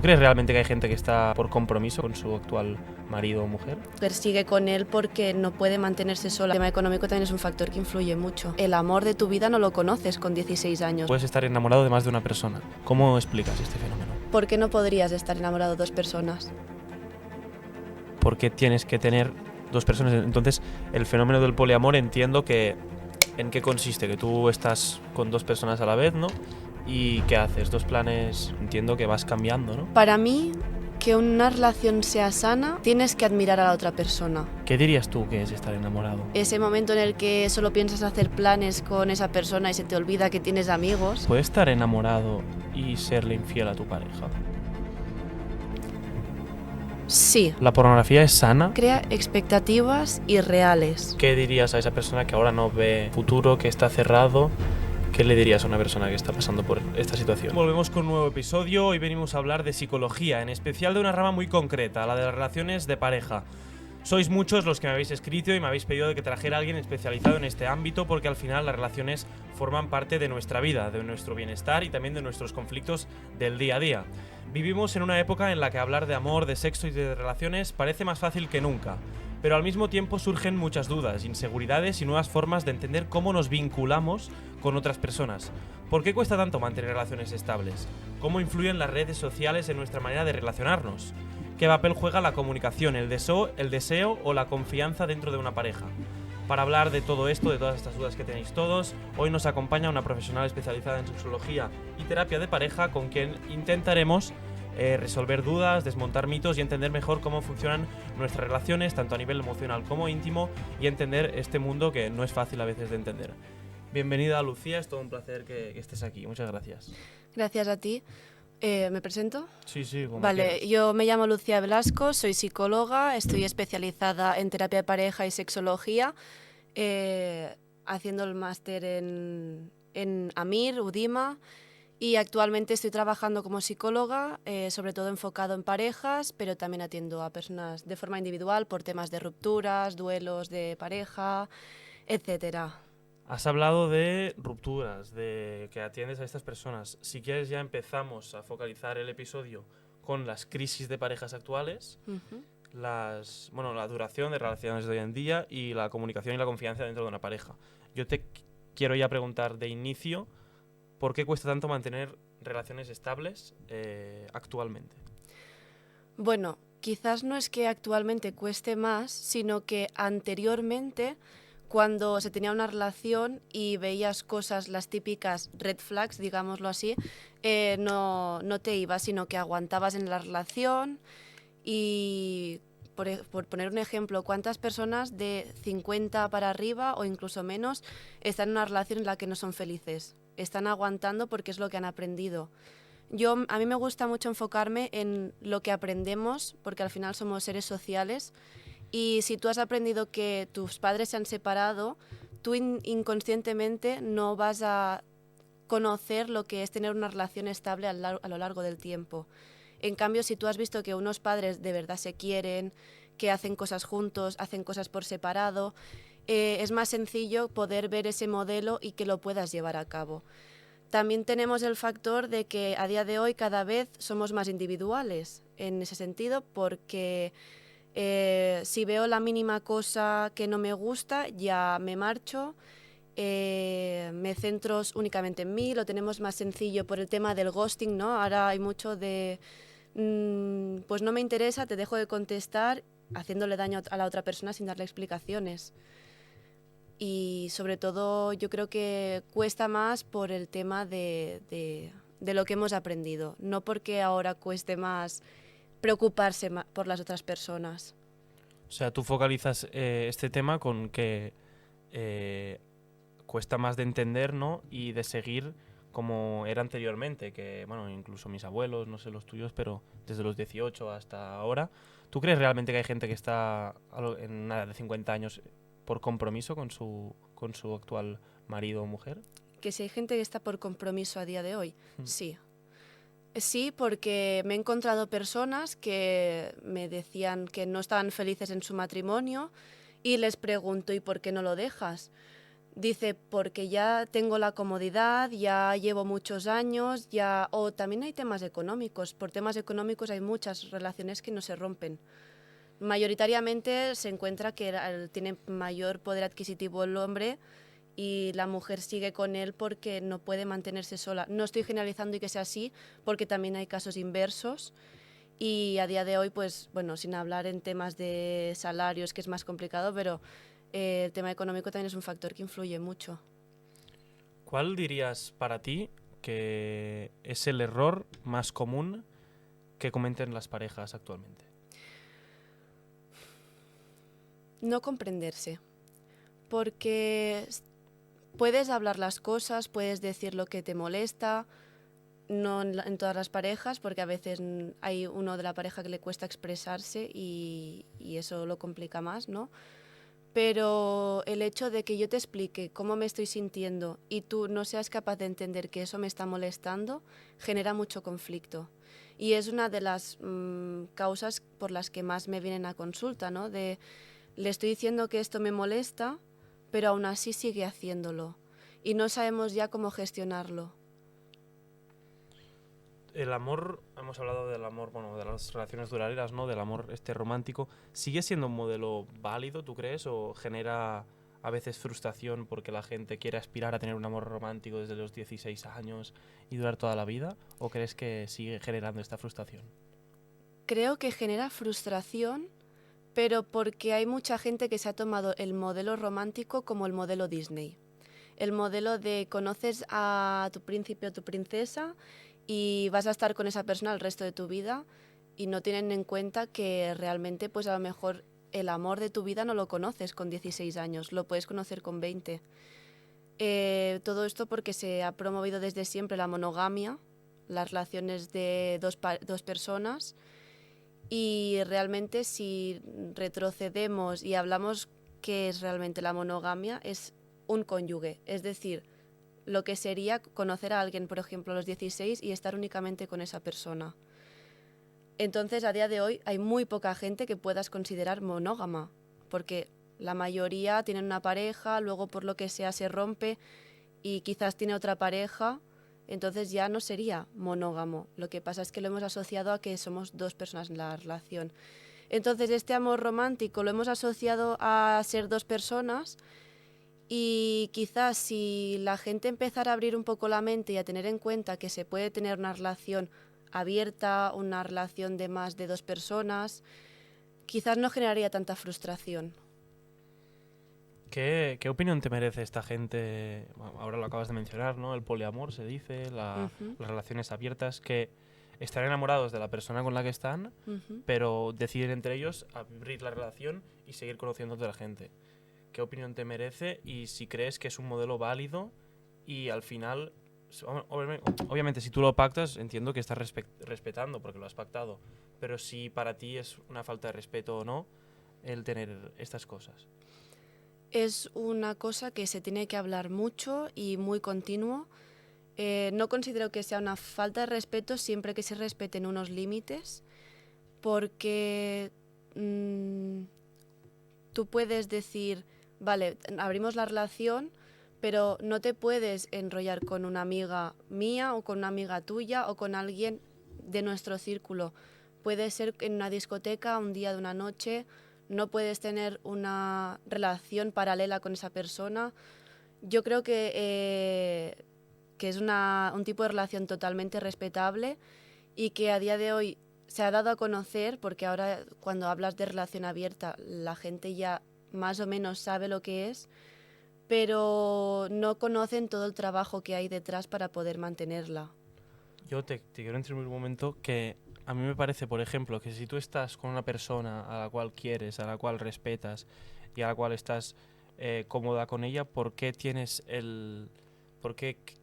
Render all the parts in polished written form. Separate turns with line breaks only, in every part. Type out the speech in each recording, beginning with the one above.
¿Crees realmente que hay gente que está por compromiso con su actual marido o mujer?
Persigue con él porque no puede mantenerse sola. El tema económico también es un factor que influye mucho. El amor de tu vida no lo conoces con 16 años.
Puedes estar enamorado de más de una persona. ¿Cómo explicas este fenómeno?
¿Por qué no podrías estar enamorado de dos personas?
¿Por qué tienes que tener dos personas? Entonces, el fenómeno del poliamor entiendo que en qué consiste, que tú estás con dos personas a la vez, ¿no? ¿Y qué haces? Dos planes, entiendo que vas cambiando, ¿no?
Para mí, que una relación sea sana, tienes que admirar a la otra persona.
¿Qué dirías tú que es estar enamorado?
Ese momento en el que solo piensas hacer planes con esa persona y se te olvida que tienes amigos.
¿Puedes estar enamorado y serle infiel a tu pareja?
Sí.
¿La pornografía es sana?
Crea expectativas irreales.
¿Qué dirías a esa persona que ahora no ve futuro, que está cerrado? ¿Qué le dirías a una persona que está pasando por esta situación? Volvemos con un nuevo episodio. Hoy venimos a hablar de psicología, en especial de una rama muy concreta, la de las relaciones de pareja. Sois muchos los que me habéis escrito y me habéis pedido de que trajera a alguien especializado en este ámbito, porque al final las relaciones forman parte de nuestra vida, de nuestro bienestar y también de nuestros conflictos del día a día. Vivimos en una época en la que hablar de amor, de sexo y de relaciones parece más fácil que nunca, pero al mismo tiempo surgen muchas dudas, inseguridades y nuevas formas de entender cómo nos vinculamos con otras personas. ¿Por qué cuesta tanto mantener relaciones estables? ¿Cómo influyen las redes sociales en nuestra manera de relacionarnos? ¿Qué papel juega la comunicación, el deseo o la confianza dentro de una pareja? Para hablar de todo esto, de todas estas dudas que tenéis todos, hoy nos acompaña una profesional especializada en sexología y terapia de pareja con quien intentaremos resolver dudas, desmontar mitos y entender mejor cómo funcionan nuestras relaciones, tanto a nivel emocional como íntimo, y entender este mundo que no es fácil a veces de entender. Bienvenida, Lucía, es todo un placer que estés aquí. Muchas gracias.
Gracias a ti. ¿Me presento?
Sí, como
Vale,
quieras.
yo me llamo Lucía Velasco, soy psicóloga, estoy especializada en terapia de pareja y sexología, haciendo el máster en AMIR, UDIMA, y actualmente estoy trabajando como psicóloga, sobre todo enfocado en parejas, pero también atiendo a personas de forma individual por temas de rupturas, duelos de pareja, etcétera.
Has hablado de rupturas, de que atiendes a estas personas. Si quieres ya empezamos a focalizar el episodio con las crisis de parejas actuales, la duración de relaciones de hoy en día y la comunicación y la confianza dentro de una pareja. Yo te quiero ya preguntar de inicio, ¿por qué cuesta tanto mantener relaciones estables actualmente?
Bueno, quizás no es que actualmente cueste más, sino que anteriormente, cuando se tenía una relación y veías cosas, las típicas red flags, digámoslo así, no te ibas, sino que aguantabas en la relación. Y por poner un ejemplo, ¿cuántas personas de 50 para arriba o incluso menos están en una relación en la que no son felices? Están aguantando porque es lo que han aprendido. A mí me gusta mucho enfocarme en lo que aprendemos, porque al final somos seres sociales, y si tú has aprendido que tus padres se han separado, tú inconscientemente no vas a conocer lo que es tener una relación estable a lo largo del tiempo. En cambio, si tú has visto que unos padres de verdad se quieren, que hacen cosas juntos, hacen cosas por separado, es más sencillo poder ver ese modelo y que lo puedas llevar a cabo. También tenemos el factor de que a día de hoy cada vez somos más individuales en ese sentido, porque si veo la mínima cosa que no me gusta, ya me marcho, me centro únicamente en mí, lo tenemos más sencillo por el tema del ghosting, ¿no? Ahora hay mucho de, pues no me interesa, te dejo de contestar, haciéndole daño a la otra persona sin darle explicaciones. Y sobre todo yo creo que cuesta más por el tema de lo que hemos aprendido, no porque ahora cueste más preocuparse por las otras personas.
O sea, tú focalizas este tema con que cuesta más de entender, ¿no? Y de seguir como era anteriormente, que, bueno, incluso mis abuelos, no sé los tuyos, pero desde los 18 hasta ahora. ¿Tú crees realmente que hay gente que está en una edad de 50 años por compromiso con su actual marido o mujer?
Que si hay gente que está por compromiso a día de hoy, sí. Sí, porque me he encontrado personas que me decían que no estaban felices en su matrimonio y les pregunto, ¿y por qué no lo dejas? Dice, porque ya tengo la comodidad, ya llevo muchos años, ya... O también hay temas económicos. Por temas económicos hay muchas relaciones que no se rompen. Mayoritariamente se encuentra que tiene mayor poder adquisitivo el hombre y la mujer sigue con él porque no puede mantenerse sola. No estoy generalizando y que sea así, porque también hay casos inversos. Y a día de hoy, pues bueno, sin hablar en temas de salarios, que es más complicado, pero el tema económico también es un factor que influye mucho.
¿Cuál dirías para ti que es el error más común que cometen las parejas actualmente?
No comprenderse, porque puedes hablar las cosas, puedes decir lo que te molesta, no en todas las parejas, porque a veces hay uno de la pareja que le cuesta expresarse y eso lo complica más, ¿no? Pero el hecho de que yo te explique cómo me estoy sintiendo y tú no seas capaz de entender que eso me está molestando, genera mucho conflicto. Y es una de las causas por las que más me vienen a consulta, ¿no? Le estoy diciendo que esto me molesta, pero aún así sigue haciéndolo. Y no sabemos ya cómo gestionarlo.
El amor, hemos hablado del amor, bueno, de las relaciones duraderas, ¿no? Del amor romántico. ¿Sigue siendo un modelo válido, tú crees? ¿O genera a veces frustración porque la gente quiere aspirar a tener un amor romántico desde los 16 años y durar toda la vida? ¿O crees que sigue generando esta frustración?
Creo que genera frustración, pero porque hay mucha gente que se ha tomado el modelo romántico como el modelo Disney. El modelo de conoces a tu príncipe o tu princesa y vas a estar con esa persona el resto de tu vida y no tienen en cuenta que realmente pues a lo mejor el amor de tu vida no lo conoces con 16 años, lo puedes conocer con 20. Todo esto porque se ha promovido desde siempre la monogamia, las relaciones de dos personas, y realmente si retrocedemos y hablamos qué es realmente la monogamia, es un cónyuge, es decir, lo que sería conocer a alguien, por ejemplo, a los 16 y estar únicamente con esa persona. Entonces, a día de hoy hay muy poca gente que puedas considerar monógama, porque la mayoría tienen una pareja, luego por lo que sea se rompe y quizás tiene otra pareja, entonces ya no sería monógamo. Lo que pasa es que lo hemos asociado a que somos dos personas en la relación. Entonces, este amor romántico lo hemos asociado a ser dos personas. Y quizás si la gente empezara a abrir un poco la mente y a tener en cuenta que se puede tener una relación abierta, una relación de más de dos personas, quizás no generaría tanta frustración.
¿Qué opinión te merece esta gente? Bueno, ahora lo acabas de mencionar, ¿no? El poliamor se dice, las relaciones abiertas, que están enamorados de la persona con la que están, pero deciden entre ellos abrir la relación y seguir conociendo a otra gente. ¿Qué opinión te merece y si crees que es un modelo válido y al final, obviamente si tú lo pactas, entiendo que estás respetando porque lo has pactado, pero si para ti es una falta de respeto o no el tener estas cosas?
Es una cosa que se tiene que hablar mucho y muy continuo. No considero que sea una falta de respeto siempre que se respeten unos límites, porque tú puedes decir, vale, abrimos la relación, pero no te puedes enrollar con una amiga mía o con una amiga tuya o con alguien de nuestro círculo. Puede ser en una discoteca, un día de una noche, no puedes tener una relación paralela con esa persona. Yo creo que es un tipo de relación totalmente respetable y que a día de hoy se ha dado a conocer, porque ahora cuando hablas de relación abierta la gente ya más o menos sabe lo que es, pero no conocen todo el trabajo que hay detrás para poder mantenerla.
Yo te quiero interrumpir un momento que a mí me parece, por ejemplo, que si tú estás con una persona a la cual quieres, a la cual respetas y a la cual estás cómoda con ella, ¿por qué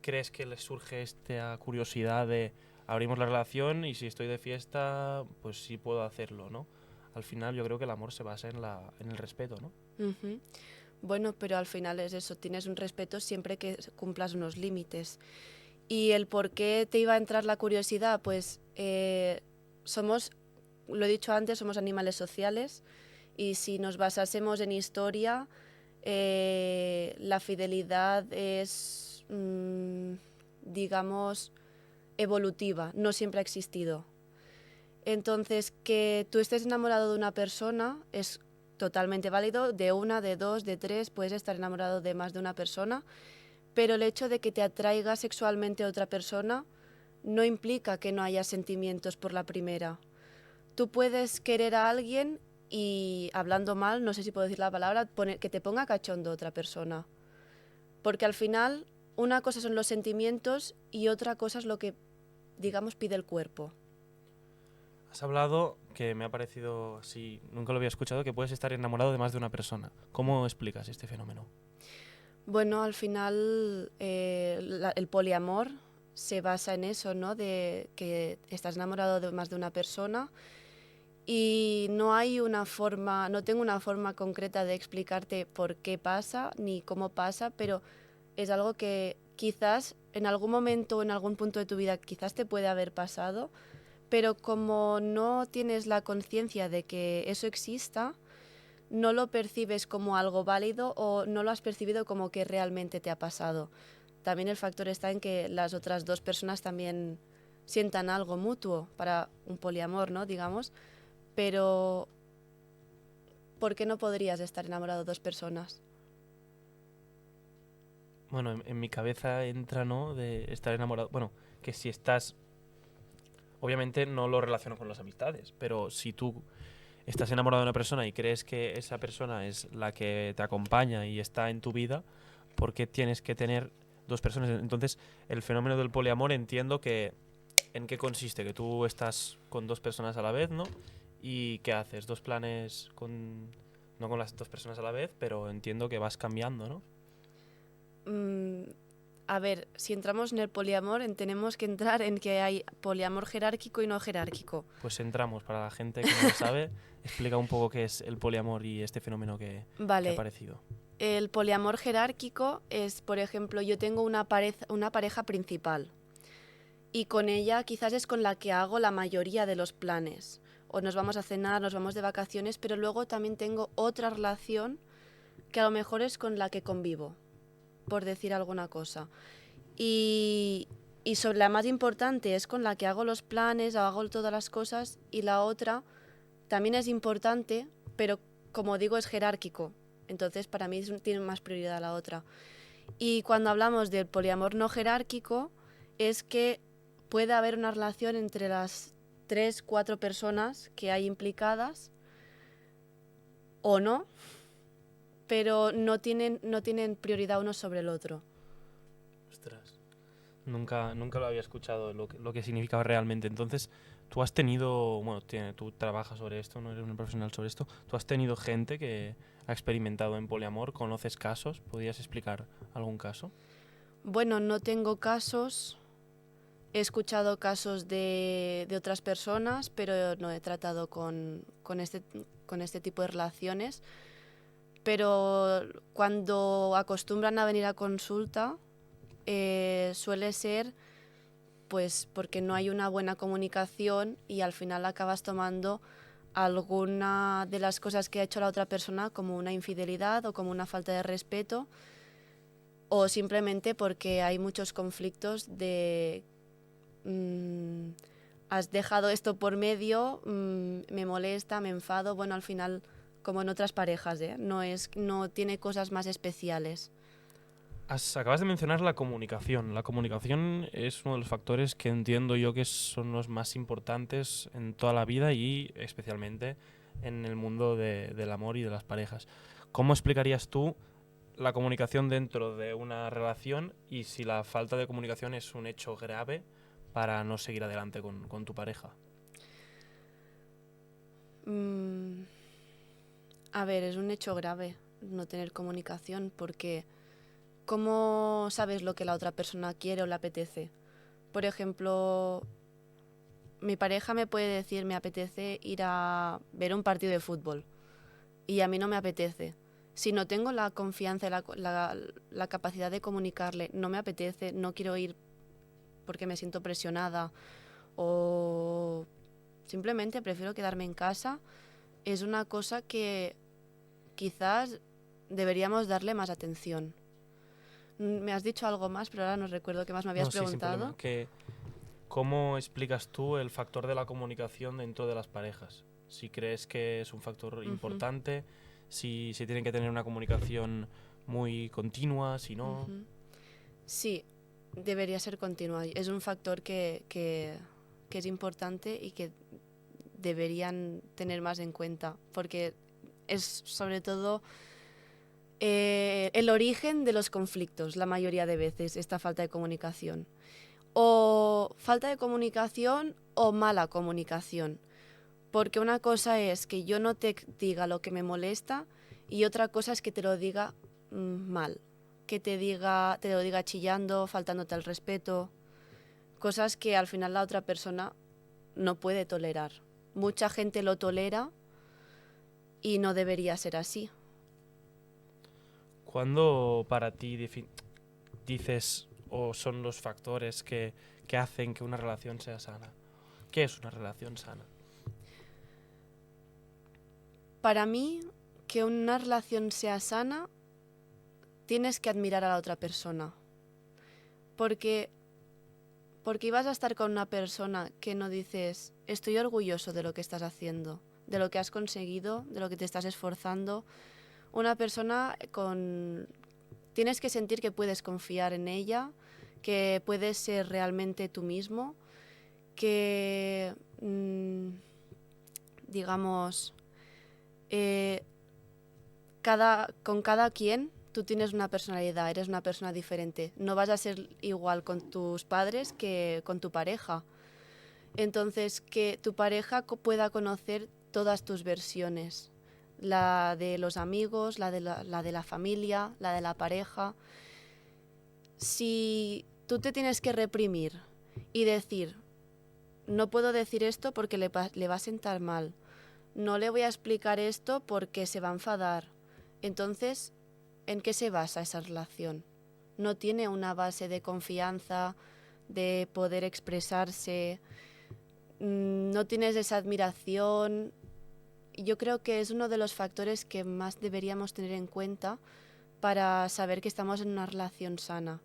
crees que les surge esta curiosidad de abrimos la relación y si estoy de fiesta, pues sí puedo hacerlo, ¿no? Al final yo creo que el amor se basa en el respeto, ¿no?
Uh-huh. Bueno, pero al final es eso, tienes un respeto siempre que cumplas unos límites. ¿Y el por qué te iba a entrar la curiosidad? Pues somos, lo he dicho antes, somos animales sociales y si nos basásemos en historia, La fidelidad es, digamos, evolutiva, no siempre ha existido. Entonces, que tú estés enamorado de una persona es totalmente válido, de una, de dos, de tres, puedes estar enamorado de más de una persona, pero el hecho de que te atraiga sexualmente a otra persona no implica que no haya sentimientos por la primera. Tú puedes querer a alguien y, hablando mal, no sé si puedo decir la palabra, que te ponga cachondo otra persona. Porque al final, una cosa son los sentimientos y otra cosa es lo que, digamos, pide el cuerpo.
Has hablado, que me ha parecido así, nunca lo había escuchado, que puedes estar enamorado de más de una persona. ¿Cómo explicas este fenómeno?
Bueno, al final el poliamor se basa en eso, ¿no? De que estás enamorado de más de una persona y no hay una forma, no tengo una forma concreta de explicarte por qué pasa ni cómo pasa, pero es algo que quizás en algún momento o en algún punto de tu vida quizás te puede haber pasado, pero como no tienes la conciencia de que eso exista, no lo percibes como algo válido o no lo has percibido como que realmente te ha pasado. También el factor está en que las otras dos personas también sientan algo mutuo para un poliamor, ¿no? Digamos, pero ¿por qué no podrías estar enamorado de dos personas?
Bueno, en mi cabeza entra, ¿no? De estar enamorado. Bueno, que si estás. Obviamente no lo relaciono con las amistades, pero si tú estás enamorado de una persona y crees que esa persona es la que te acompaña y está en tu vida, ¿por qué tienes que tener dos personas? Entonces, el fenómeno del poliamor entiendo que en qué consiste, que tú estás con dos personas a la vez, ¿no? ¿Y qué haces? Dos planes con no con las dos personas a la vez, pero entiendo que vas cambiando, ¿no?
A ver, si entramos en el poliamor, tenemos que entrar en que hay poliamor jerárquico y no jerárquico.
Pues entramos, para la gente que no lo sabe, explica un poco qué es el poliamor y este fenómeno que ha
Vale,
aparecido.
el poliamor jerárquico es, por ejemplo, yo tengo una pareja principal y con ella quizás es con la que hago la mayoría de los planes. O nos vamos a cenar, nos vamos de vacaciones, pero luego también tengo otra relación que a lo mejor es con la que convivo, por decir alguna cosa. Y sobre la más importante es con la que hago los planes, hago todas las cosas, y la otra también es importante, pero como digo es jerárquico. Entonces para mí tiene más prioridad la otra. Y cuando hablamos del poliamor no jerárquico es que puede haber una relación entre las 3, 4 personas que hay implicadas o no, pero no tienen prioridad uno sobre el otro.
Ostras. Nunca lo había escuchado lo que significaba realmente. Entonces, tú has tenido, bueno, tú trabajas sobre esto, no eres un profesional sobre esto. ¿Tú has tenido gente que ha experimentado en poliamor? ¿Conoces casos? ¿Podrías explicar algún caso?
Bueno, no tengo casos, he escuchado casos de otras personas, pero no he tratado con este tipo de relaciones. Pero cuando acostumbran a venir a consulta, suele ser pues porque no hay una buena comunicación y al final acabas tomando alguna de las cosas que ha hecho la otra persona como una infidelidad o como una falta de respeto, o simplemente porque hay muchos conflictos de has dejado esto por medio, me molesta, me enfado. Bueno, al final, como en otras parejas, no tiene cosas más especiales.
Acabas de mencionar la comunicación. La comunicación es uno de los factores que entiendo yo que son los más importantes en toda la vida y especialmente en el mundo del amor y de las parejas. ¿Cómo explicarías tú la comunicación dentro de una relación y si la falta de comunicación es un hecho grave para no seguir adelante con tu pareja?
A ver, es un hecho grave no tener comunicación porque ¿cómo sabes lo que la otra persona quiere o le apetece? Por ejemplo, mi pareja me puede decir me apetece ir a ver un partido de fútbol y a mí no me apetece. Si no tengo la confianza y la capacidad de comunicarle, no me apetece, no quiero ir porque me siento presionada o simplemente prefiero quedarme en casa, es una cosa que quizás deberíamos darle más atención. Me has dicho algo más, pero ahora no recuerdo qué más me habías preguntado.
Sí, ¿cómo explicas tú el factor de la comunicación dentro de las parejas? Si crees que es un factor importante, si se tiene que tener una comunicación muy continua, si no...
Sí, debería ser continua. Es un factor que es importante y que deberían tener más en cuenta, porque es sobre todo el origen de los conflictos, la mayoría de veces, esta falta de comunicación. O falta de comunicación o mala comunicación. Porque una cosa es que yo no te diga lo que me molesta y otra cosa es que te lo diga mal. Que te lo diga chillando, faltándote al respeto. Cosas que al final la otra persona no puede tolerar. Mucha gente lo tolera y no debería ser así.
¿Cuándo para ti dices o son los factores que hacen que una relación sea sana? ¿Qué es una relación sana?
Para mí, que una relación sea sana, tienes que admirar a la otra persona. Porque ibas a estar con una persona que no dices, estoy orgulloso de lo que estás haciendo, de lo que has conseguido, de lo que te estás esforzando. Una persona tienes que sentir que puedes confiar en ella, que puedes ser realmente tú mismo, que, digamos, con cada quien tú tienes una personalidad, eres una persona diferente. No vas a ser igual con tus padres que con tu pareja. Entonces, que tu pareja pueda conocer todas tus versiones. La de los amigos, la de la familia, la de la pareja. Si tú te tienes que reprimir y decir, no puedo decir esto porque le va a sentar mal, no le voy a explicar esto porque se va a enfadar, entonces, ¿en qué se basa esa relación? No tiene una base de confianza, de poder expresarse, no tienes esa admiración. Yo creo que es uno de los factores que más deberíamos tener en cuenta para saber que estamos en una relación sana.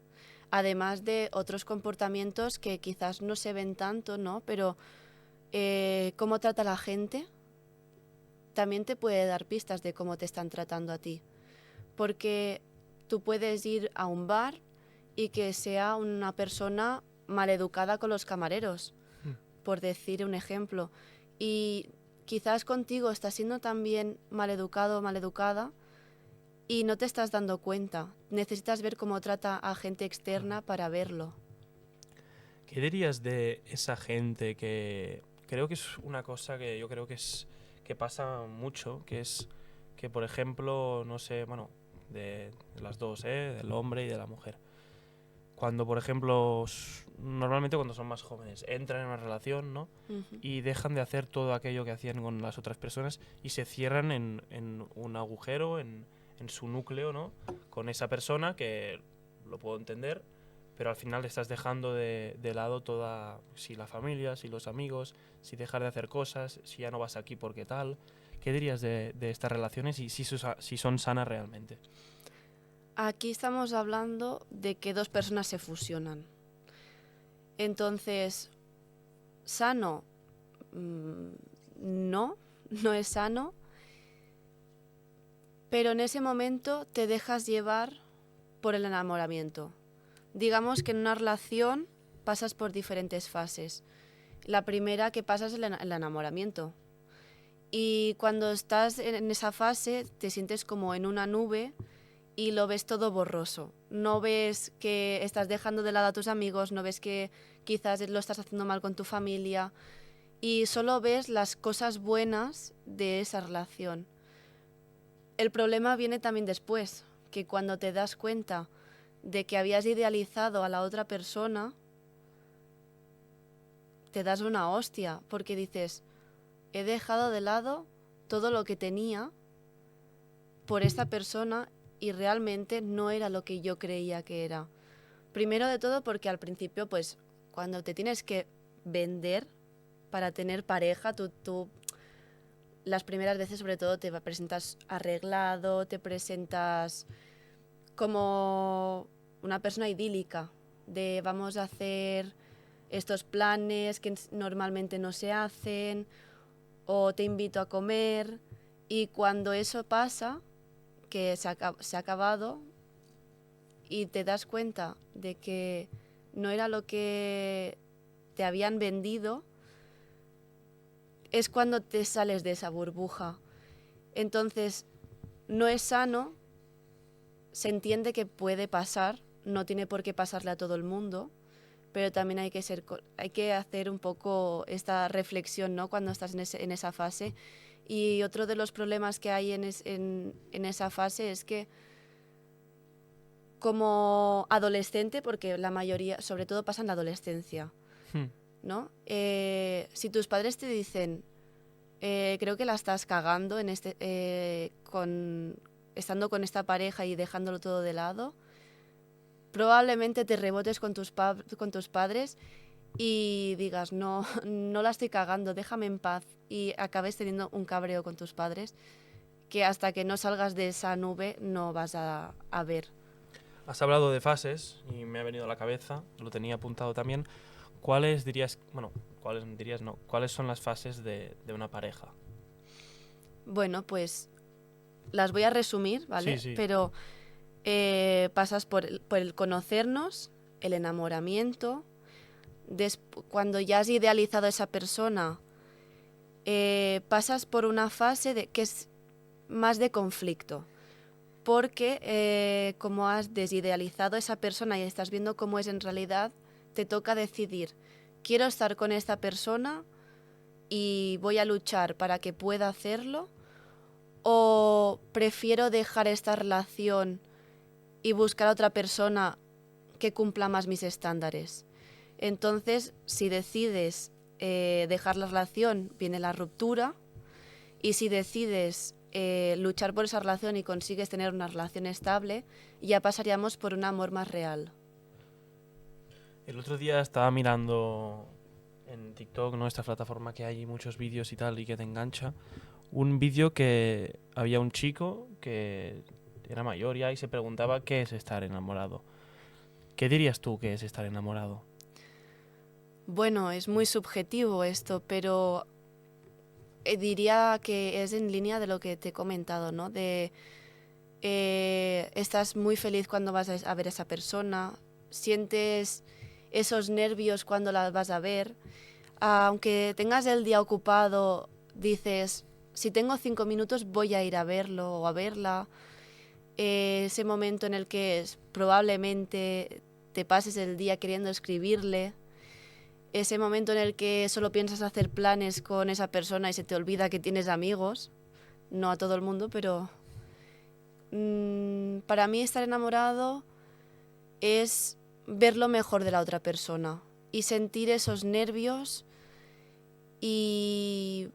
Además de otros comportamientos que quizás no se ven tanto, ¿no? Pero cómo trata a la gente también te puede dar pistas de cómo te están tratando a ti. Porque tú puedes ir a un bar y que sea una persona maleducada con los camareros, por decir un ejemplo. Y quizás contigo estás siendo también maleducado o maleducada y no te estás dando cuenta. Necesitas ver cómo trata a gente externa para verlo.
¿Qué dirías de esa gente que creo que es una cosa que yo creo que pasa mucho, que es que, por ejemplo, no sé, bueno, de las dos, del hombre y de la mujer. Cuando, por ejemplo, normalmente cuando son más jóvenes, entran en una relación, ¿no? Y dejan de hacer todo aquello que hacían con las otras personas y se cierran en un agujero, en su núcleo, ¿no? Con esa persona, que lo puedo entender, pero al final estás dejando de lado toda, si la familia, si los amigos, si dejar de hacer cosas, si ya no vas aquí porque tal. ¿Qué dirías de estas relaciones y si son sanas realmente?
Aquí estamos hablando de que dos personas se fusionan. Entonces, ¿sano? No es sano. Pero en ese momento te dejas llevar por el enamoramiento. Digamos que en una relación pasas por diferentes fases. La primera que pasa es el enamoramiento. Y cuando estás en esa fase te sientes como en una nube y lo ves todo borroso. No ves que estás dejando de lado a tus amigos, no ves que quizás lo estás haciendo mal con tu familia y solo ves las cosas buenas de esa relación. El problema viene también después, que cuando te das cuenta de que habías idealizado a la otra persona, te das una hostia, porque dices, he dejado de lado todo lo que tenía por esta persona y realmente no era lo que yo creía que era. Primero de todo porque al principio, pues, cuando te tienes que vender para tener pareja, tú las primeras veces sobre todo te presentas arreglado, te presentas como una persona idílica, de vamos a hacer estos planes que normalmente no se hacen, o te invito a comer, y cuando eso pasa, que se ha acabado, y te das cuenta de que no era lo que te habían vendido, es cuando te sales de esa burbuja. Entonces, no es sano, se entiende que puede pasar, no tiene por qué pasarle a todo el mundo, pero también hay que hacer un poco esta reflexión, ¿no? Cuando estás en esa fase. Y otro de los problemas que hay en esa fase es que como adolescente, porque la mayoría, sobre todo pasa en la adolescencia, ¿no? Si tus padres te dicen, creo que la estás cagando estando con esta pareja y dejándolo todo de lado, probablemente te rebotes con tus padres y digas, no, no la estoy cagando, déjame en paz, y acabes teniendo un cabreo con tus padres que hasta que no salgas de esa nube no vas a ver.
Has hablado de fases y me ha venido a la cabeza, lo tenía apuntado también. ¿Cuáles son las fases de una pareja?
Bueno, pues las voy a resumir, ¿vale?
Sí.
Pero pasas por el conocernos, el enamoramiento, cuando ya has idealizado a esa persona, pasas por una fase que es más de conflicto, porque como has desidealizado a esa persona y estás viendo cómo es en realidad, te toca decidir, quiero estar con esta persona y voy a luchar para que pueda hacerlo, o prefiero dejar esta relación y buscar a otra persona que cumpla más mis estándares. Entonces, si decides dejar la relación, viene la ruptura, y si decides luchar por esa relación y consigues tener una relación estable, ya pasaríamos por un amor más real.
El otro día estaba mirando en TikTok, ¿no? Esta plataforma que hay muchos vídeos y tal y que te engancha, un vídeo que había un chico que era mayor ya y se preguntaba qué es estar enamorado. ¿Qué dirías tú que es estar enamorado?
Bueno, es muy subjetivo esto, pero diría que es en línea de lo que te he comentado, ¿no? Estás muy feliz cuando vas a ver a esa persona, sientes esos nervios cuando la vas a ver, aunque tengas el día ocupado, dices, si tengo 5 minutos voy a ir a verlo o a verla. Ese momento en el que probablemente te pases el día queriendo escribirle, ese momento en el que solo piensas hacer planes con esa persona y se te olvida que tienes amigos, no a todo el mundo, pero para mí estar enamorado es ver lo mejor de la otra persona y sentir esos nervios, y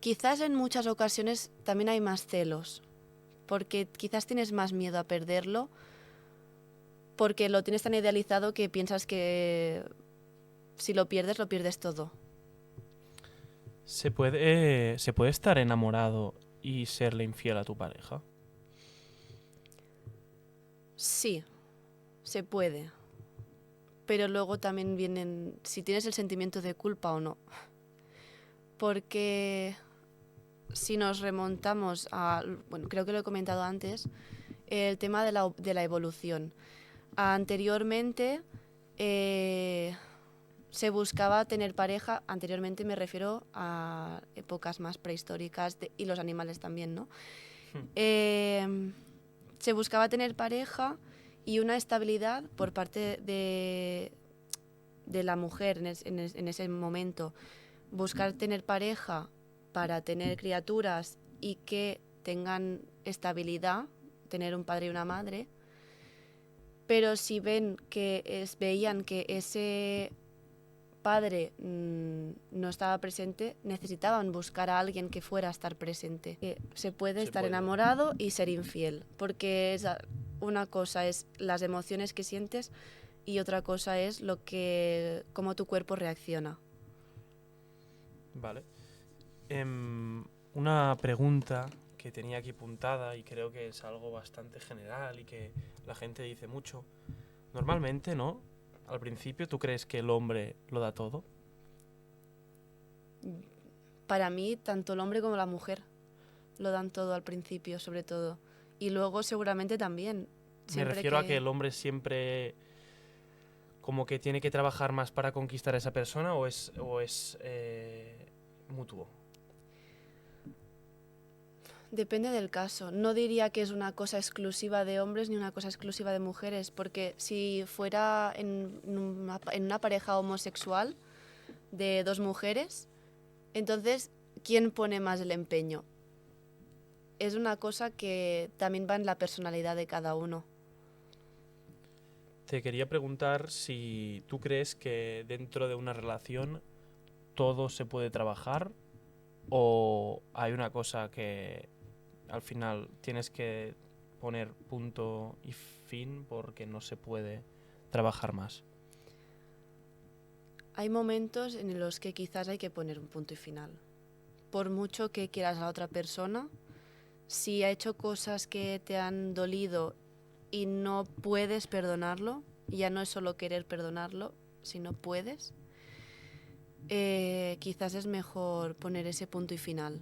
quizás en muchas ocasiones también hay más celos, porque quizás tienes más miedo a perderlo, porque lo tienes tan idealizado que piensas que si lo pierdes todo.
¿Se puede estar enamorado y serle infiel a tu pareja?
Sí, se puede. Pero luego también vienen si tienes el sentimiento de culpa o no. Porque si nos remontamos a, bueno, creo que lo he comentado antes, el tema de la evolución. Anteriormente se buscaba tener pareja, anteriormente me refiero a épocas más prehistóricas y los animales también, ¿no? Se buscaba tener pareja y una estabilidad por parte de la mujer en ese momento. Buscar tener pareja para tener criaturas y que tengan estabilidad, tener un padre y una madre. Pero si veían que ese padre no estaba presente, necesitaban buscar a alguien que fuera a estar presente. Se puede estar enamorado y ser infiel, porque una cosa es las emociones que sientes y otra cosa es cómo tu cuerpo reacciona.
Vale. una pregunta que tenía aquí apuntada y creo que es algo bastante general y que la gente dice mucho. Normalmente, ¿no? Al principio, ¿tú crees que el hombre lo da todo?
Para mí, tanto el hombre como la mujer lo dan todo al principio, sobre todo. Y luego seguramente también.
Me refiero a que el hombre siempre como que tiene que trabajar más para conquistar a esa persona o es mutuo.
Depende del caso. No diría que es una cosa exclusiva de hombres ni una cosa exclusiva de mujeres, porque si fuera en una pareja homosexual de dos mujeres, entonces, ¿quién pone más el empeño? Es una cosa que también va en la personalidad de cada uno.
Te quería preguntar si tú crees que dentro de una relación todo se puede trabajar o hay una cosa que al final tienes que poner punto y fin porque no se puede trabajar más.
Hay momentos en los que quizás hay que poner un punto y final. Por mucho que quieras a la otra persona, si ha hecho cosas que te han dolido y no puedes perdonarlo, y ya no es solo querer perdonarlo, si no puedes, quizás es mejor poner ese punto y final.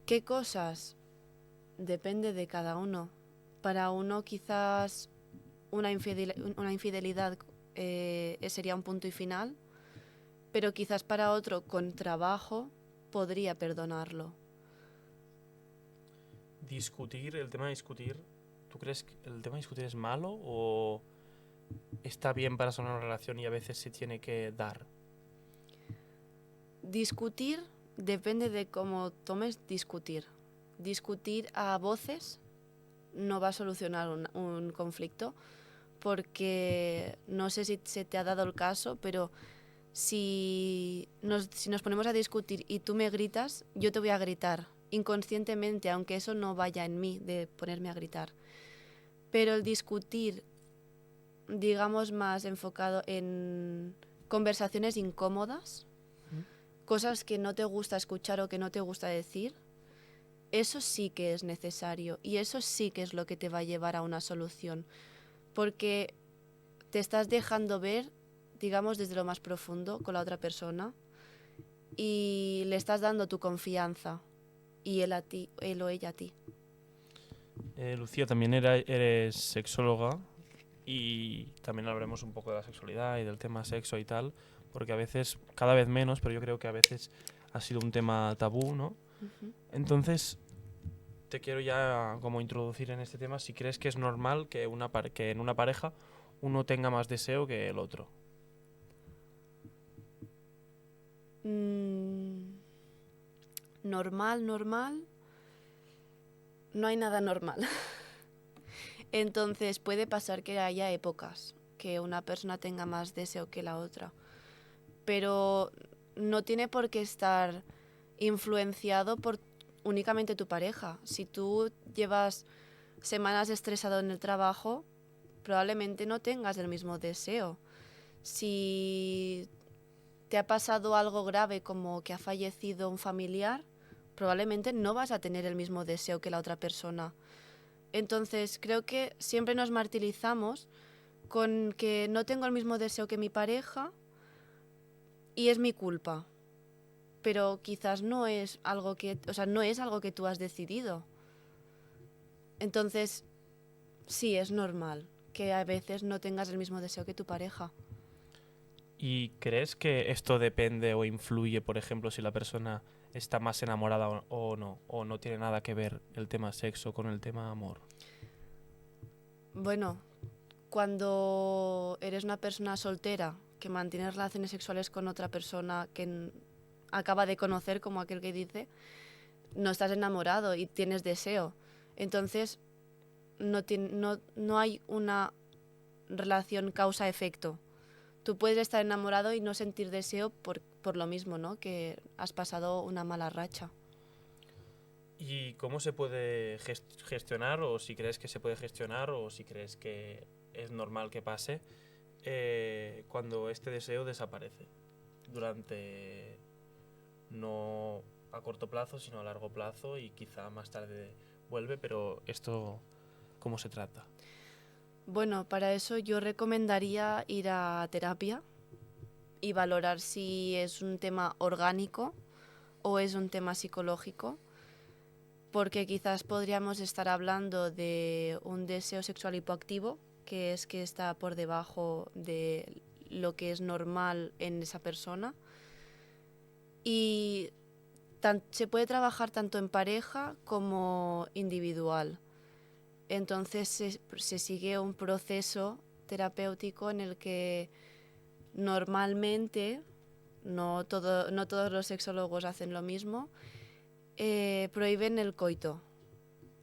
¿Qué cosas? Depende de cada uno. Para uno quizás una infidelidad sería un punto y final, pero quizás para otro con trabajo podría perdonarlo.
Discutir, el tema de discutir, ¿tú crees que el tema de discutir es malo o está bien para sonar una relación y a veces se tiene que dar?
Discutir depende de cómo tomes discutir. Discutir a voces no va a solucionar un conflicto, porque no sé si se te ha dado el caso, pero si nos ponemos a discutir y tú me gritas, yo te voy a gritar inconscientemente, aunque eso no vaya en mí de ponerme a gritar. Pero el discutir, digamos, más enfocado en conversaciones incómodas, cosas que no te gusta escuchar o que no te gusta decir, eso sí que es necesario y eso sí que es lo que te va a llevar a una solución, porque te estás dejando ver, digamos, desde lo más profundo con la otra persona y le estás dando tu confianza y él o ella a ti.
Lucía, también eres sexóloga y también hablaremos un poco de la sexualidad y del tema sexo y tal, porque a veces, cada vez menos, pero yo creo que a veces ha sido un tema tabú, ¿no? Entonces, te quiero ya como introducir en este tema si crees que es normal que que en una pareja uno tenga más deseo que el otro.
Normal, no hay nada normal. Entonces puede pasar que haya épocas que una persona tenga más deseo que la otra, pero no tiene por qué estar influenciado por únicamente tu pareja. Si tú llevas semanas estresado en el trabajo, probablemente no tengas el mismo deseo. Si te ha pasado algo grave como que ha fallecido un familiar, probablemente no vas a tener el mismo deseo que la otra persona. Entonces creo que siempre nos martirizamos con que no tengo el mismo deseo que mi pareja y es mi culpa. Pero quizás no es algo que, no es algo que tú has decidido. Entonces, sí, es normal que a veces no tengas el mismo deseo que tu pareja.
¿Y crees que esto depende o influye, por ejemplo, si la persona está más enamorada o no tiene nada que ver el tema sexo con el tema amor?
Bueno, cuando eres una persona soltera que mantiene relaciones sexuales con otra persona que acaba de conocer, como aquel que dice, no estás enamorado y tienes deseo. Entonces, no hay una relación causa-efecto. Tú puedes estar enamorado y no sentir deseo por lo mismo, ¿no? Que has pasado una mala racha.
¿Y cómo se puede gestionar, o si crees que se puede gestionar, o si crees que es normal que pase, cuando este deseo desaparece durante no corto plazo, sino a largo plazo y quizá más tarde vuelve, pero esto, ¿cómo se trata?
Bueno, para eso yo recomendaría ir a terapia y valorar si es un tema orgánico o es un tema psicológico, porque quizás podríamos estar hablando de un deseo sexual hipoactivo, que es que está por debajo de lo que es normal en esa persona. Y se puede trabajar tanto en pareja como individual. Entonces se sigue un proceso terapéutico en el que normalmente, no todos los sexólogos hacen lo mismo, prohíben el coito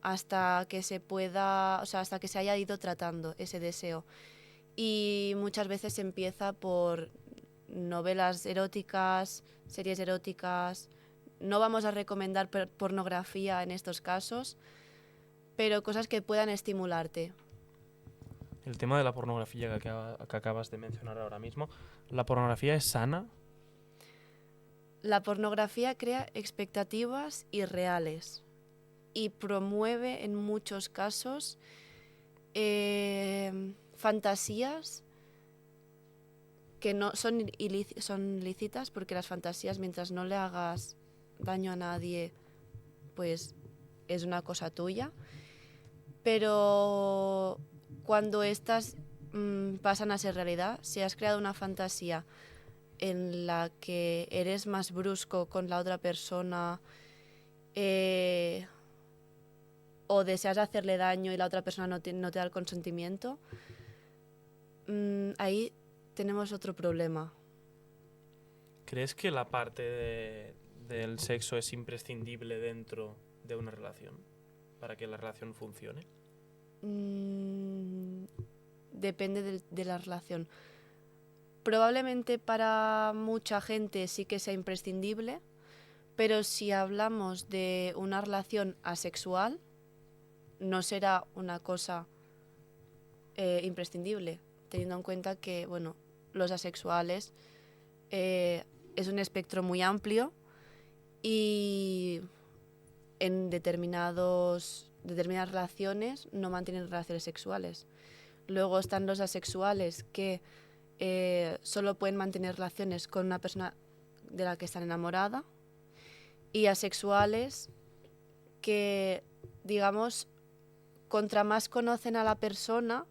hasta que se pueda, o sea, hasta que se haya ido tratando ese deseo. Y muchas veces se empieza por novelas eróticas, series eróticas. No vamos a recomendar pornografía en estos casos, pero cosas que puedan estimularte.
El tema de la pornografía que acabas de mencionar ahora mismo, ¿la pornografía es sana?
La pornografía crea expectativas irreales y promueve en muchos casos fantasías que no son son lícitas, porque las fantasías, mientras no le hagas daño a nadie, pues es una cosa tuya. Pero cuando estas pasan a ser realidad, si has creado una fantasía en la que eres más brusco con la otra persona, o deseas hacerle daño y la otra persona no te da el consentimiento, ahí tenemos otro problema.
¿Crees que la parte del sexo es imprescindible dentro de una relación para que la relación funcione?
Depende de la relación. Probablemente para mucha gente sí que sea imprescindible, pero si hablamos de una relación asexual, no será una cosa imprescindible, teniendo en cuenta que, bueno, los asexuales es un espectro muy amplio y en determinadas relaciones no mantienen relaciones sexuales. Luego están los asexuales que solo pueden mantener relaciones con una persona de la que están enamorada, y asexuales que, digamos, contra más conocen a la persona,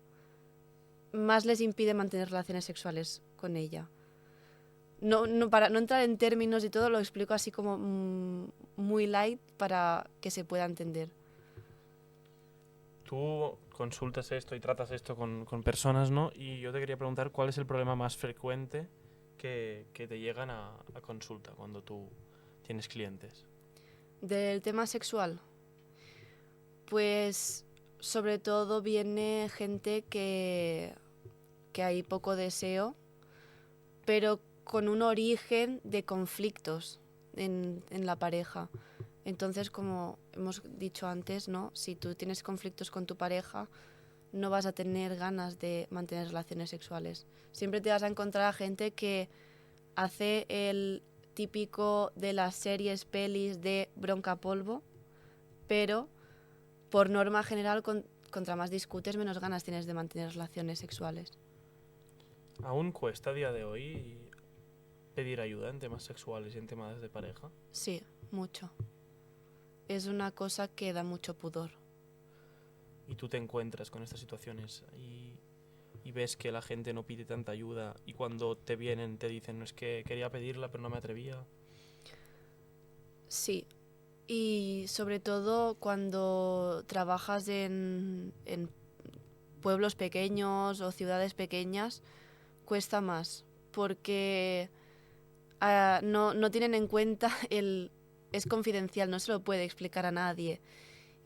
más les impide mantener relaciones sexuales con ella. Para no entrar en términos y todo, lo explico así como muy light para que se pueda entender.
Tú consultas esto y tratas esto con personas, ¿no? Y yo te quería preguntar cuál es el problema más frecuente que te llegan a consulta cuando tú tienes clientes.
Del tema sexual, pues sobre todo viene gente que hay poco deseo, pero con un origen de conflictos en la pareja. Entonces, como hemos dicho antes, ¿no? Si tú tienes conflictos con tu pareja, no vas a tener ganas de mantener relaciones sexuales. Siempre te vas a encontrar a gente que hace el típico de las series, pelis de bronca polvo, pero por norma general, contra más discutes, menos ganas tienes de mantener relaciones sexuales.
¿Aún cuesta a día de hoy pedir ayuda en temas sexuales y en temas de pareja?
Sí, mucho. Es una cosa que da mucho pudor.
Y tú te encuentras con estas situaciones y ves que la gente no pide tanta ayuda y cuando te vienen te dicen, no, es que quería pedirla pero no me atrevía.
Sí, y sobre todo cuando trabajas en pueblos pequeños o ciudades pequeñas, cuesta más, porque no tienen en cuenta es confidencial, no se lo puede explicar a nadie.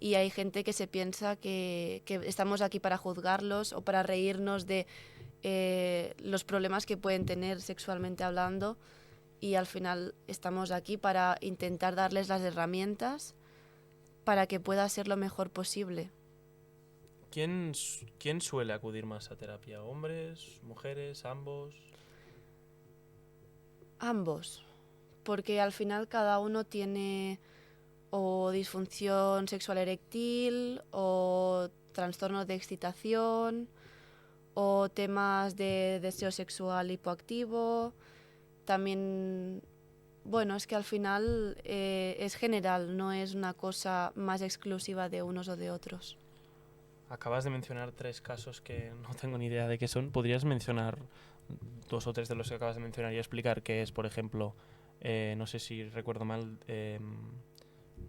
Y hay gente que se piensa que estamos aquí para juzgarlos o para reírnos de los problemas que pueden tener sexualmente hablando, y al final estamos aquí para intentar darles las herramientas para que pueda ser lo mejor posible.
¿Quién suele acudir más a terapia? ¿Hombres, mujeres, ambos?
Ambos, porque al final cada uno tiene o disfunción sexual eréctil o trastornos de excitación o temas de deseo sexual hipoactivo. También, bueno, es que al final es general, no es una cosa más exclusiva de unos o de otros.
Acabas de mencionar 3 casos que no tengo ni idea de qué son. ¿Podrías mencionar 2 o 3 de los que acabas de mencionar y explicar qué es, por ejemplo, no sé si recuerdo mal,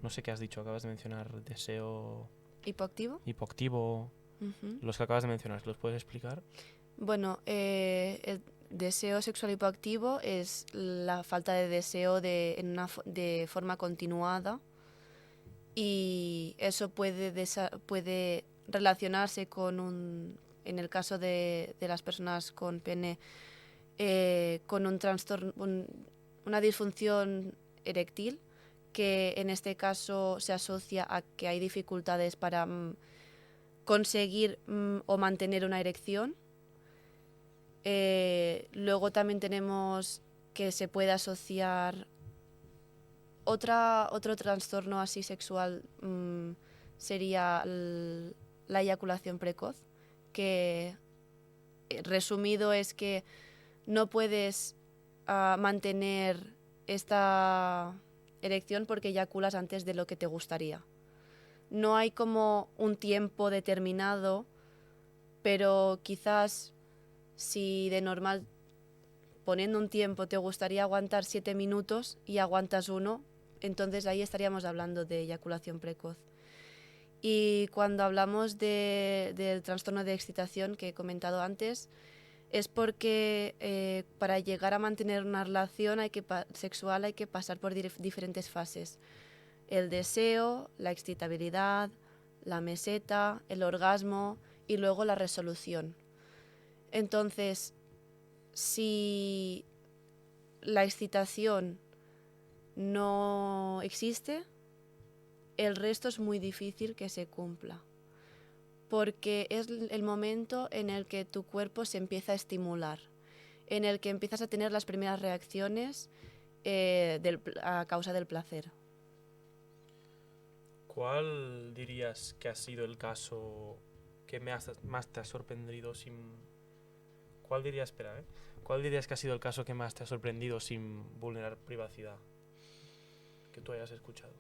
no sé qué has dicho, acabas de mencionar deseo
¿Hipoactivo?
hipoactivo, los que acabas de mencionar, ¿los puedes explicar?
Bueno, el deseo sexual hipoactivo es la falta de deseo de forma continuada y eso puede relacionarse en el caso de las personas con pene, con un trastorno, una disfunción eréctil, que en este caso se asocia a que hay dificultades para conseguir o mantener una erección. Luego también tenemos que se puede asociar otro trastorno así sexual, sería la eyaculación precoz, que resumido es que no puedes mantener esta erección porque eyaculas antes de lo que te gustaría. No hay como un tiempo determinado, pero quizás si de normal, poniendo un tiempo, te gustaría aguantar 7 minutos y aguantas 1, entonces ahí estaríamos hablando de eyaculación precoz. Y cuando hablamos del trastorno de excitación que he comentado antes, es porque para llegar a mantener una relación sexual hay que pasar por diferentes fases. El deseo, la excitabilidad, la meseta, el orgasmo y luego la resolución. Entonces, si la excitación no existe, el resto es muy difícil que se cumpla, porque es el momento en el que tu cuerpo se empieza a estimular, en el que empiezas a tener las primeras reacciones a causa del placer.
¿Cuál dirías que ha sido el caso que más te ha sorprendido ¿Cuál dirías, ¿Cuál dirías que ha sido el caso que más te ha sorprendido sin vulnerar privacidad que tú hayas escuchado?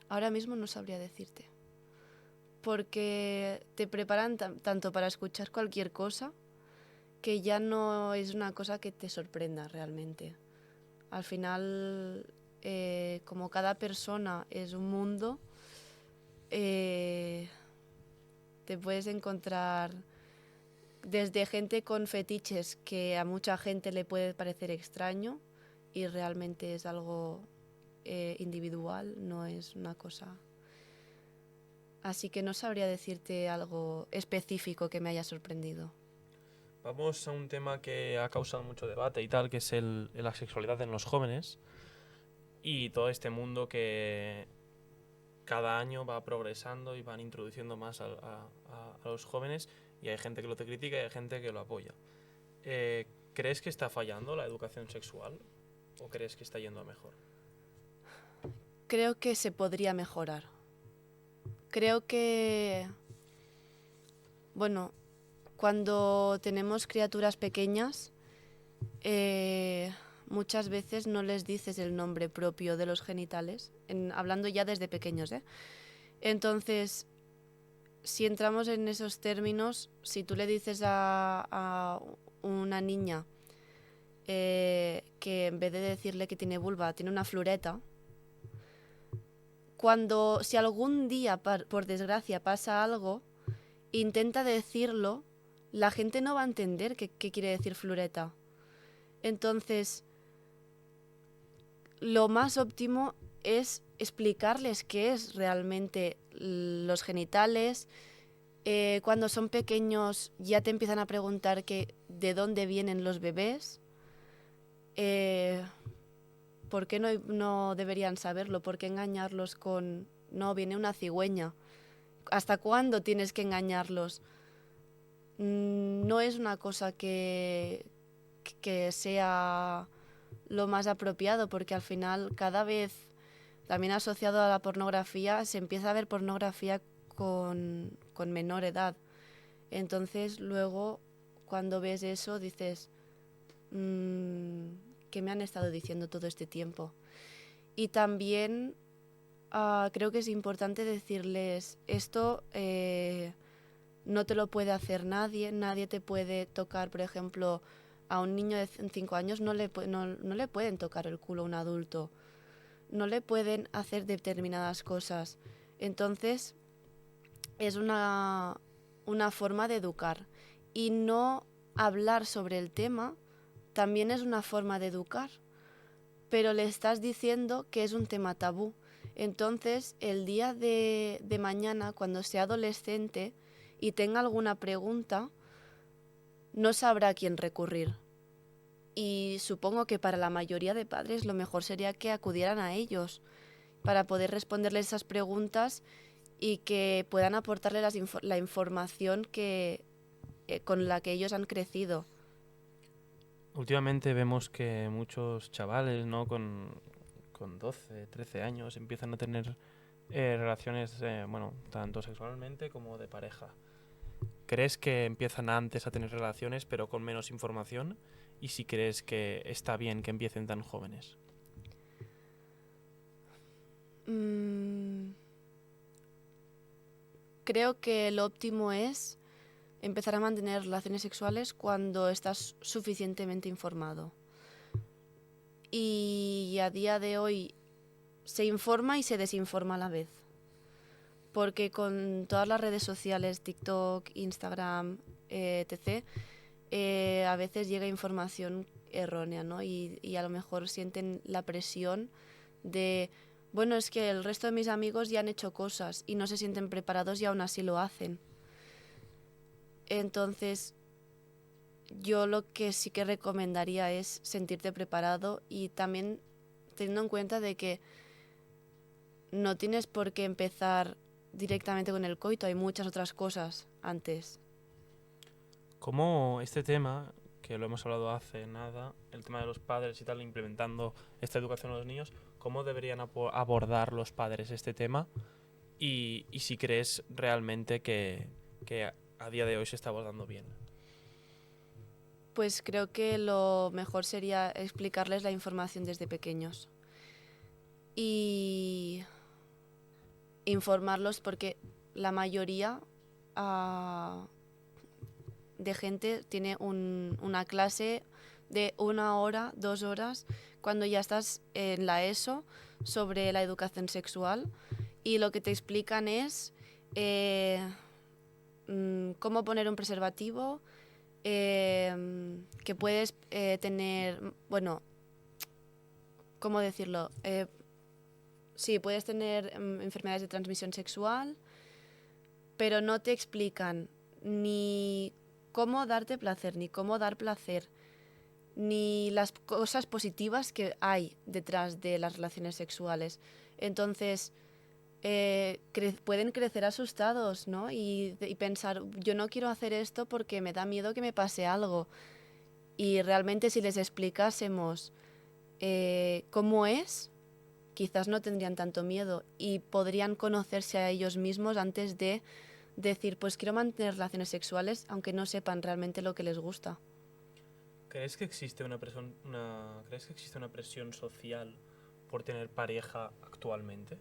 Ahora mismo no sabría decirte, porque te preparan tanto para escuchar cualquier cosa que ya no es una cosa que te sorprenda realmente. Al final, como cada persona es un mundo, te puedes encontrar desde gente con fetiches que a mucha gente le puede parecer extraño y realmente es algo individual, no es una cosa. Así que no sabría decirte algo específico que me haya sorprendido.
Vamos a un tema que ha causado mucho debate y tal, que es la sexualidad en los jóvenes y todo este mundo que cada año va progresando y van introduciendo más a los jóvenes, y hay gente que lo te critica y hay gente que lo apoya. ¿Crees que está fallando la educación sexual o crees que está yendo a mejor?
Creo que se podría mejorar. Creo que, bueno, cuando tenemos criaturas pequeñas, muchas veces no les dices el nombre propio de los genitales, hablando ya desde pequeños, ¿eh? Entonces, si entramos en esos términos, si tú le dices a una niña que en vez de decirle que tiene vulva, tiene una floreta, si algún día, por desgracia, pasa algo, intenta decirlo, la gente no va a entender qué quiere decir floreta. Entonces, lo más óptimo es explicarles qué es realmente los genitales. Cuando son pequeños ya te empiezan a preguntar de dónde vienen los bebés. ¿Por qué no deberían saberlo? ¿Por qué engañarlos con no, viene una cigüeña? ¿Hasta cuándo tienes que engañarlos? No es una cosa que que sea lo más apropiado, porque al final cada vez, también asociado a la pornografía, se empieza a ver pornografía con menor edad. Entonces luego cuando ves eso dices, ¿qué me han estado diciendo todo este tiempo? Y también creo que es importante decirles, esto no te lo puede hacer nadie te puede tocar, por ejemplo, a un niño de 5 años no le pueden tocar el culo a un adulto, no le pueden hacer determinadas cosas. Entonces es una forma de educar, y no hablar sobre el tema también es una forma de educar, pero le estás diciendo que es un tema tabú. Entonces, el día de mañana, cuando sea adolescente y tenga alguna pregunta, no sabrá a quién recurrir. Y supongo que para la mayoría de padres lo mejor sería que acudieran a ellos para poder responderles esas preguntas y que puedan aportarle la información con la que ellos han crecido.
Últimamente vemos que muchos chavales, ¿no? Con 12, 13 años empiezan a tener relaciones, bueno, tanto sexualmente como de pareja. ¿Crees que empiezan antes a tener relaciones pero con menos información? Y si crees que está bien que empiecen tan jóvenes.
Creo que lo óptimo es empezar a mantener relaciones sexuales cuando estás suficientemente informado. Y a día de hoy se informa y se desinforma a la vez. Porque con todas las redes sociales, TikTok, Instagram, etc., a veces llega información errónea, ¿no? Y a lo mejor sienten la presión de, bueno, es que el resto de mis amigos ya han hecho cosas y no se sienten preparados y aún así lo hacen. Entonces, yo lo que sí que recomendaría es sentirte preparado, y también teniendo en cuenta de que no tienes por qué empezar directamente con el coito, hay muchas otras cosas antes.
¿Cómo este tema, que lo hemos hablado hace nada, el tema de los padres y tal, implementando esta educación a los niños, cómo deberían abordar los padres este tema? Y si crees realmente que a día de hoy se está abordando bien.
Pues creo que lo mejor sería explicarles la información desde pequeños y informarlos, porque la mayoría de gente tiene una clase de 1 hora, 2 horas, cuando ya estás en la ESO, sobre la educación sexual, y lo que te explican es cómo poner un preservativo, que puedes tener, bueno, ¿cómo decirlo? Sí, puedes tener enfermedades de transmisión sexual, pero no te explican ni cómo darte placer, ni cómo dar placer, ni las cosas positivas que hay detrás de las relaciones sexuales. Entonces, pueden crecer asustados, ¿no? Y pensar, yo no quiero hacer esto porque me da miedo que me pase algo. Y realmente, si les explicásemos cómo es, quizás no tendrían tanto miedo y podrían conocerse a ellos mismos antes de decir, pues quiero mantener relaciones sexuales, aunque no sepan realmente lo que les gusta.
¿Crees que existe una presión social por tener pareja actualmente?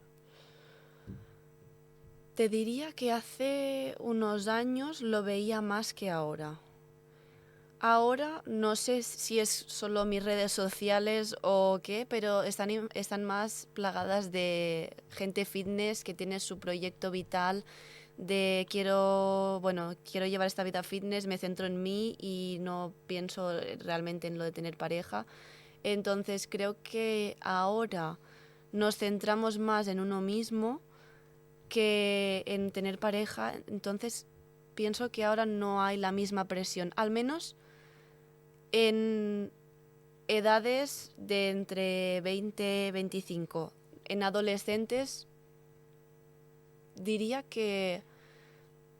Te diría que hace unos años lo veía más que ahora. Ahora no sé si es solo mis redes sociales o qué, pero están más plagadas de gente fitness que tiene su proyecto vital de quiero llevar esta vida fitness, me centro en mí y no pienso realmente en lo de tener pareja. Entonces creo que ahora nos centramos más en uno mismo que en tener pareja. Entonces pienso que ahora no hay la misma presión, al menos en edades de entre 20 y 25. En adolescentes diría que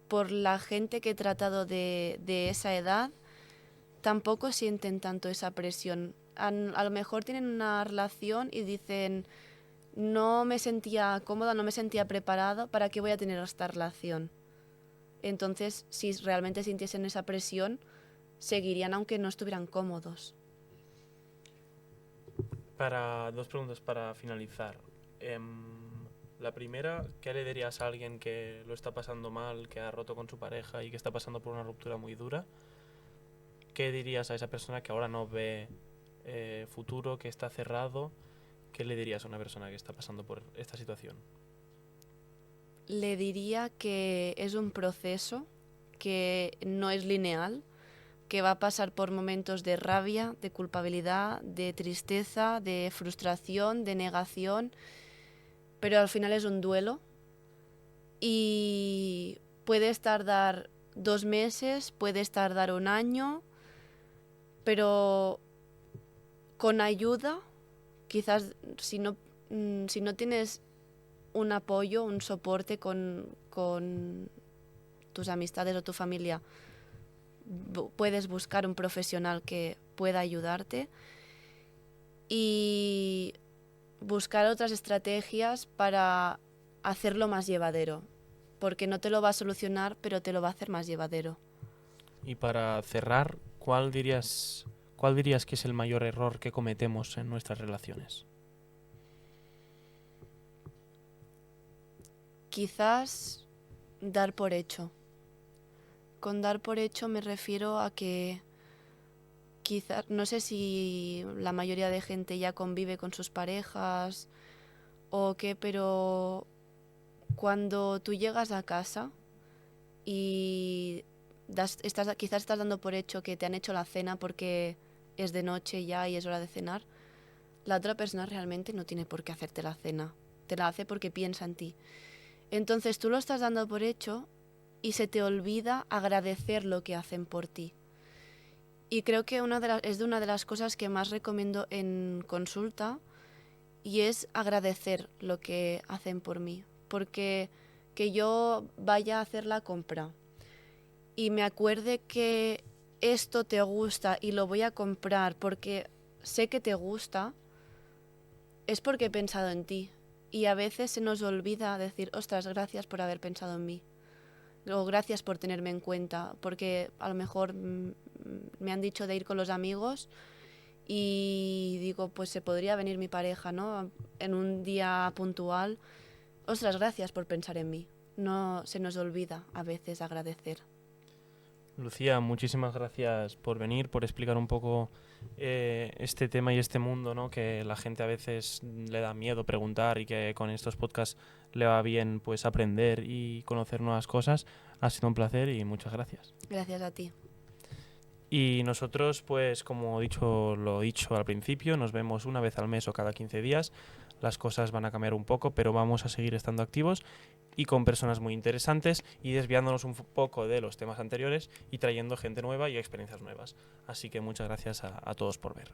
por la gente que he tratado de esa edad, tampoco sienten tanto esa presión. A lo mejor tienen una relación y dicen, no me sentía cómoda, no me sentía preparado, ¿para qué voy a tener esta relación? Entonces, si realmente sintiesen esa presión, seguirían aunque no estuvieran cómodos.
Dos preguntas para finalizar. La primera, ¿qué le dirías a alguien que lo está pasando mal, que ha roto con su pareja y que está pasando por una ruptura muy dura? ¿Qué dirías a esa persona que ahora no ve futuro, que está cerrado? ¿Qué le dirías a una persona que está pasando por esta situación?
Le diría que es un proceso que no es lineal, que va a pasar por momentos de rabia, de culpabilidad, de tristeza, de frustración, de negación, pero al final es un duelo y puedes tardar 2 meses, puedes tardar 1 año, pero con ayuda, quizás si no tienes un apoyo, un soporte con tus amistades o tu familia, puedes buscar un profesional que pueda ayudarte y buscar otras estrategias para hacerlo más llevadero, porque no te lo va a solucionar, pero te lo va a hacer más llevadero.
Y para cerrar, ¿cuál dirías que es el mayor error que cometemos en nuestras relaciones?
Quizás dar por hecho. Con dar por hecho me refiero a que quizás, no sé si la mayoría de gente ya convive con sus parejas o qué, pero cuando tú llegas a casa y quizás estás dando por hecho que te han hecho la cena porque es de noche ya y es hora de cenar, la otra persona realmente no tiene por qué hacerte la cena, te la hace porque piensa en ti. Entonces tú lo estás dando por hecho y se te olvida agradecer lo que hacen por ti. Y creo que es una de las cosas que más recomiendo en consulta, y es agradecer lo que hacen por mí. Porque que yo vaya a hacer la compra y me acuerde que esto te gusta y lo voy a comprar porque sé que te gusta, es porque he pensado en ti. Y a veces se nos olvida decir, ostras, gracias por haber pensado en mí. O gracias por tenerme en cuenta, porque a lo mejor me han dicho de ir con los amigos y digo, pues se podría venir mi pareja, ¿no? En un día puntual. Ostras, gracias por pensar en mí. No se nos olvida a veces agradecer.
Lucía, muchísimas gracias por venir, por explicar un poco este tema y este mundo, ¿no? Que la gente a veces le da miedo preguntar y que con estos podcasts le va bien pues aprender y conocer nuevas cosas. Ha sido un placer y muchas gracias.
Gracias a ti.
Y nosotros, pues como lo he dicho al principio, nos vemos una vez al mes o cada 15 días. Las cosas van a cambiar un poco, pero vamos a seguir estando activos y con personas muy interesantes y desviándonos un poco de los temas anteriores y trayendo gente nueva y experiencias nuevas. Así que muchas gracias a todos por ver.